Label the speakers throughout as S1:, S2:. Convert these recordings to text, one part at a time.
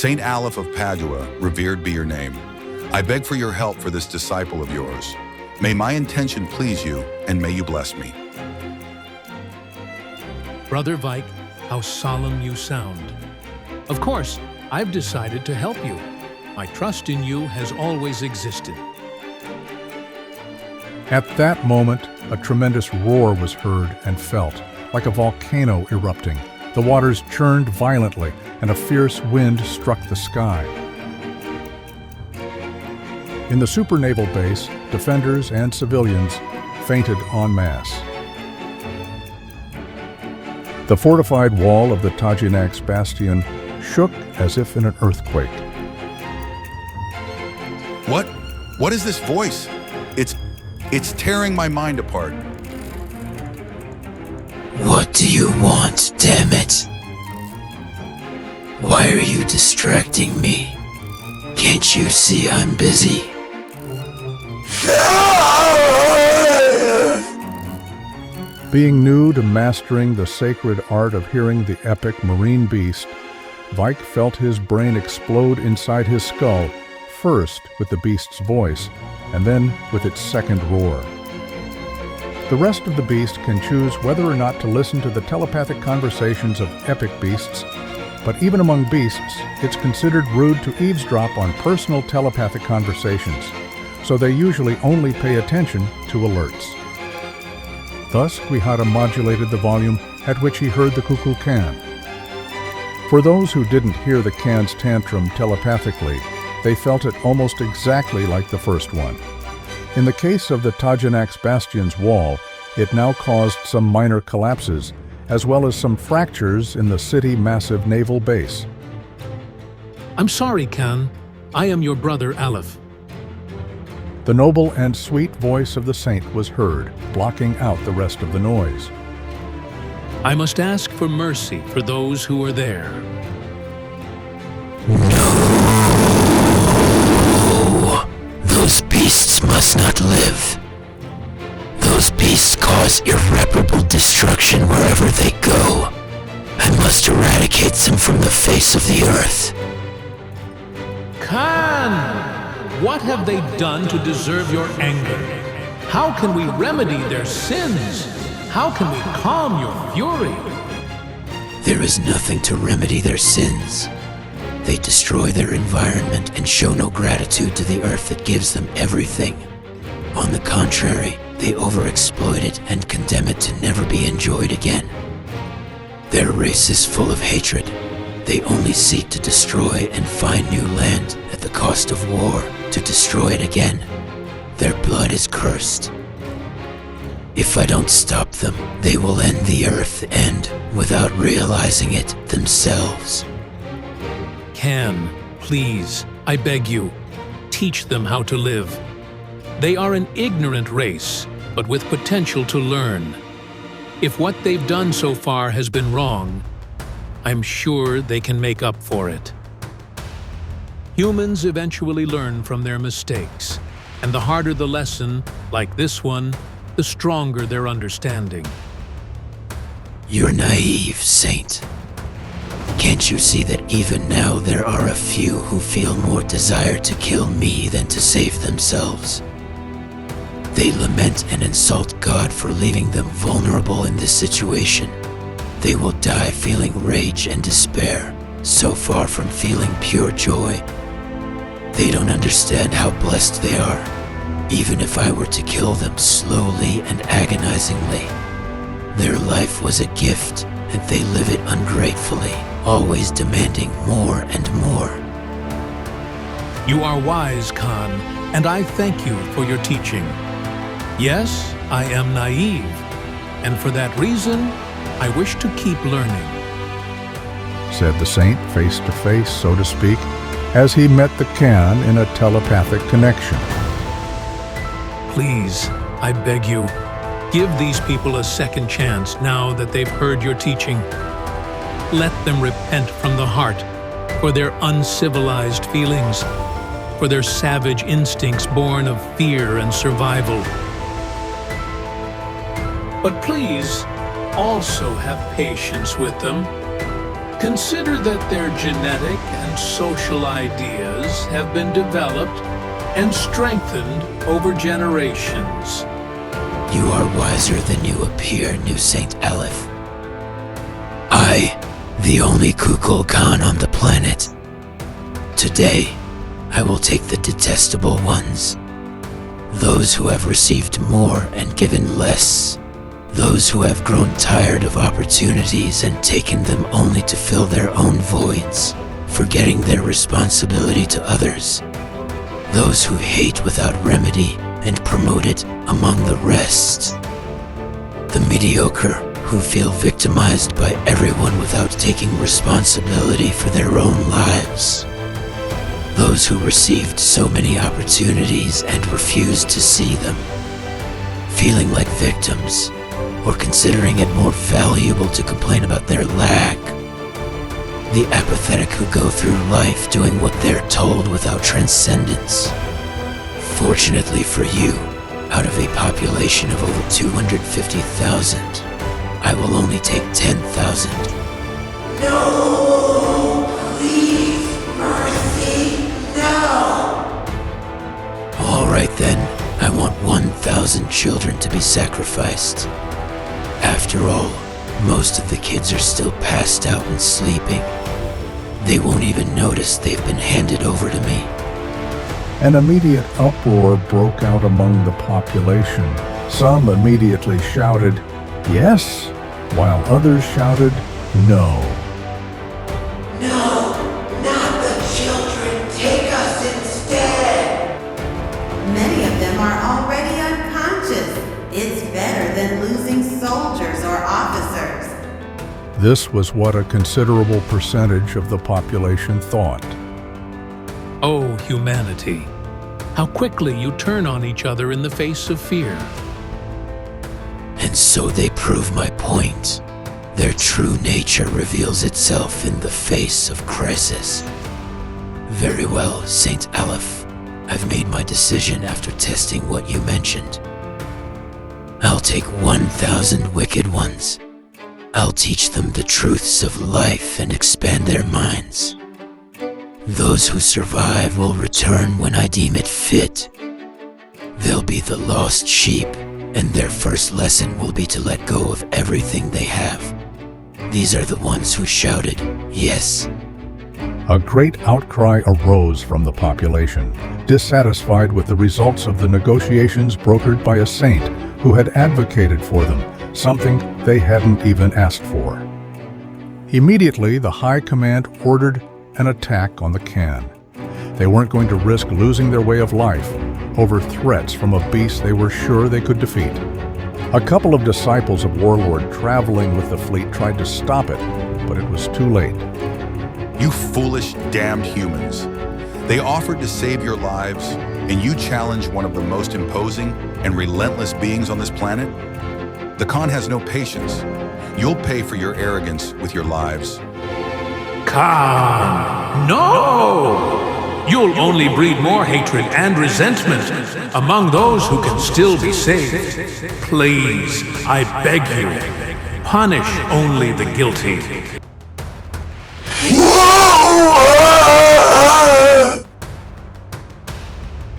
S1: Saint Aleph of Padua, revered be your name. I beg for your help for this disciple of yours. May my intention please you, and may you bless me.
S2: Brother Vike, how solemn you sound. Of course, I've decided to help you. My trust in you has always existed.
S3: At that moment, a tremendous roar was heard and felt, like a volcano erupting. The waters churned violently, and a fierce wind struck the sky. In the super-naval base, defenders and civilians fainted en masse. The fortified wall of the Tajinax bastion shook as if in an earthquake.
S1: What is this voice? It's tearing my mind apart.
S4: What do you want, damn it? Why are you distracting me? Can't you see I'm busy?
S3: Being new to mastering the sacred art of hearing the epic marine beast, Vike felt his brain explode inside his skull, first with the beast's voice, and then with its second roar. The rest of the beast can choose whether or not to listen to the telepathic conversations of epic beasts, but even among beasts, it's considered rude to eavesdrop on personal telepathic conversations, so they usually only pay attention to alerts. Thus, Quijada modulated the volume at which he heard the cuckoo can. For those who didn't hear the can's tantrum telepathically, they felt it almost exactly like the first one. In the case of the Tajinax bastion's wall, it now caused some minor collapses, as well as some fractures in the city massive naval base.
S2: I'm sorry, Khan. I am your brother Aleph.
S3: The noble and sweet voice of the saint was heard, blocking out the rest of the noise.
S2: I must ask for mercy for those who are there.
S4: Those beasts must not live. Those beasts cause irreparable destruction wherever they go. I must eradicate them from the face of the earth.
S2: Khan! What have they done to deserve your anger? How can we remedy their sins? How can we calm your fury?
S4: There is nothing to remedy their sins. They destroy their environment and show no gratitude to the earth that gives them everything. On the contrary, they overexploit it and condemn it to never be enjoyed again. Their race is full of hatred. They only seek to destroy and find new land at the cost of war to destroy it again. Their blood is cursed. If I don't stop them, they will end the earth and, without realizing it, themselves.
S2: Khan, please, I beg you, teach them how to live. They are an ignorant race, but with potential to learn. If what they've done so far has been wrong, I'm sure they can make up for it. Humans eventually learn from their mistakes, and the harder the lesson, like this one, the stronger their understanding.
S4: You're naive, Saint. Can't you see that even now there are a few who feel more desire to kill me than to save themselves? They lament and insult God for leaving them vulnerable in this situation. They will die feeling rage and despair, so far from feeling pure joy. They don't understand how blessed they are, even if I were to kill them slowly and agonizingly. Their life was a gift, and they live it ungratefully, always demanding more and more.
S2: You are wise, Khan, and I thank you for your teaching. Yes, I am naive, and for that reason, I wish to keep learning,
S3: said the saint face to face, so to speak, as he met the can in a telepathic connection.
S2: Please, I beg you, give these people a second chance now that they've heard your teaching. Let them repent from the heart for their uncivilized feelings, for their savage instincts born of fear and survival. But please, also have patience with them. Consider that their genetic and social ideas have been developed and strengthened over generations.
S4: You are wiser than you appear, new Saint Aleph. I, the only Kukulkan on the planet. Today, I will take the detestable ones. Those who have received more and given less. Those who have grown tired of opportunities and taken them only to fill their own voids, forgetting their responsibility to others. Those who hate without remedy and promote it among the rest. The mediocre who feel victimized by everyone without taking responsibility for their own lives. Those who received so many opportunities and refused to see them, feeling like victims, or considering it more valuable to complain about their lack. The apathetic who go through life doing what they're told without transcendence. Fortunately for you, out of a population of over 250,000, I will only take 10,000.
S5: No! Please! Mercy! No!
S4: All right then, I want 1,000 children to be sacrificed. After all, most of the kids are still passed out and sleeping. They won't even notice they've been handed over to me.
S3: An immediate uproar broke out among the population. Some immediately shouted, "Yes," while others shouted, "No."
S5: No! Not the children! Take us instead!
S6: Many of them are already unconscious. It's better than losing soldiers or officers.
S3: This was what a considerable percentage of the population thought.
S2: Oh, humanity, how quickly you turn on each other in the face of fear.
S4: And so they prove my point. Their true nature reveals itself in the face of crisis. Very well, Saint Aleph. I've made my decision after testing what you mentioned. I'll take 1,000 wicked ones. I'll teach them the truths of life and expand their minds. Those who survive will return when I deem it fit. They'll be the lost sheep, and their first lesson will be to let go of everything they have. These are the ones who shouted, "Yes."
S3: A great outcry arose from the population, dissatisfied with the results of the negotiations brokered by a saint who had advocated for them, something they hadn't even asked for. Immediately, the High Command ordered an attack on the Khan. They weren't going to risk losing their way of life over threats from a beast they were sure they could defeat. A couple of disciples of Warlord traveling with the fleet tried to stop it, but it was too late.
S1: You foolish, damned humans. They offered to save your lives, and you challenge one of the most imposing and relentless beings on this planet? The Khan has no patience. You'll pay for your arrogance with your lives.
S2: Khan, no! You'll only breed more hatred and resentment among those who can still be saved. Please, I beg you, punish only the guilty.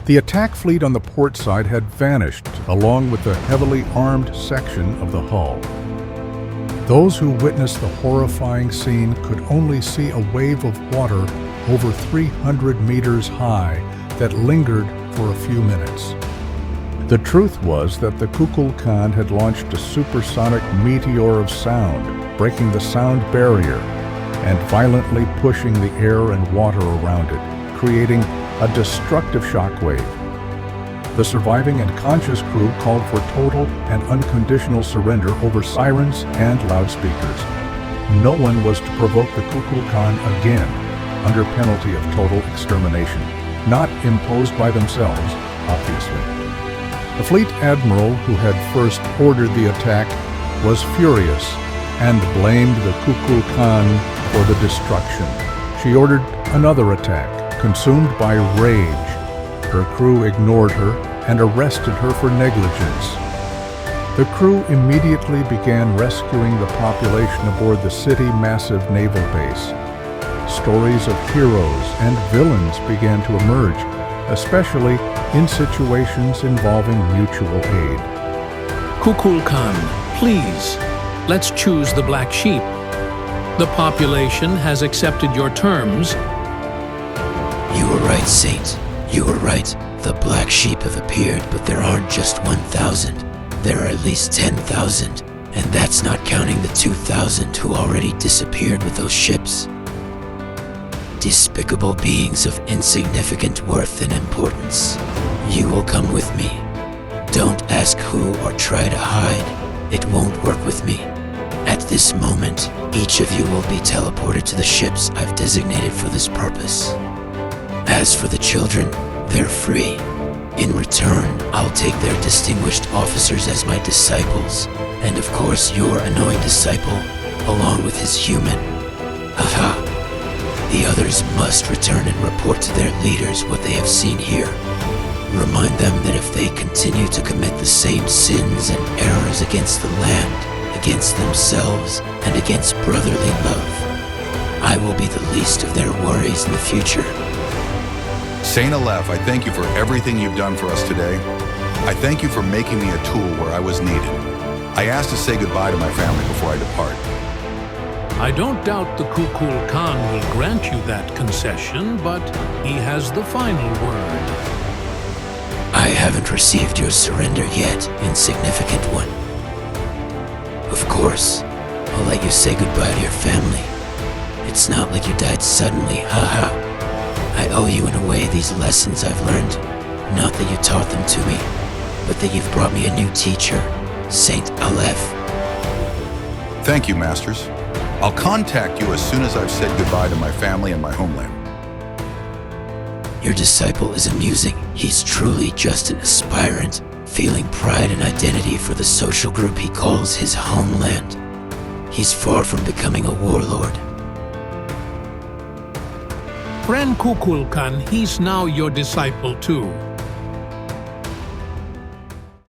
S3: The attack fleet on the port side had vanished, along with the heavily armed section of the hull. Those who witnessed the horrifying scene could only see a wave of water over 300 meters high that lingered for a few minutes. The truth was that the Kukulkan had launched a supersonic meteor of sound, breaking the sound barrier and violently pushing the air and water around it, creating a destructive shockwave. The surviving and conscious crew called for total and unconditional surrender over sirens and loudspeakers. No one was to provoke the Kukulkan again, under penalty of total extermination, not imposed by themselves, obviously. The fleet admiral who had first ordered the attack was furious and blamed the Kukulkan for the destruction. She ordered another attack, consumed by rage. Her crew ignored her and arrested her for negligence. The crew immediately began rescuing the population aboard the city-massive naval base. Stories of heroes and villains began to emerge, especially in situations involving mutual aid.
S2: Kukul Khan, please, let's choose the black sheep. The population has accepted your terms.
S4: You were right, Saint. You were right. The black sheep have appeared, but there aren't just 1,000. There are at least 10,000, and that's not counting the 2,000 who already disappeared with those ships. Despicable beings of insignificant worth and importance. You will come with me. Don't ask who or try to hide. It won't work with me. At this moment, each of you will be teleported to the ships I've designated for this purpose. As for the children, they're free. In return, I'll take their distinguished officers as my disciples, and of course your annoying disciple, along with his human. Haha. The others must return and report to their leaders what they have seen here. Remind them that if they continue to commit the same sins and errors against the land, against themselves, and against brotherly love, I will be the least of their worries in the future.
S1: Saint Aleph, I thank you for everything you've done for us today. I thank you for making me a tool where I was needed. I ask to say goodbye to my family before I depart.
S2: I don't doubt the Kukul Khan will grant you that concession, but he has the final word.
S4: I haven't received your surrender yet, insignificant one. Of course, I'll let you say goodbye to your family. It's not like you died suddenly, haha. I owe you in a way these lessons I've learned. Not that you taught them to me, but that you've brought me a new teacher, Saint Aleph.
S1: Thank you, Masters. I'll contact you as soon as I've said goodbye to my family and my homeland.
S4: Your disciple is amusing. He's truly just an aspirant, feeling pride and identity for the social group he calls his homeland. He's far from becoming a warlord.
S2: Friend Kukul Khan, he's now your disciple too.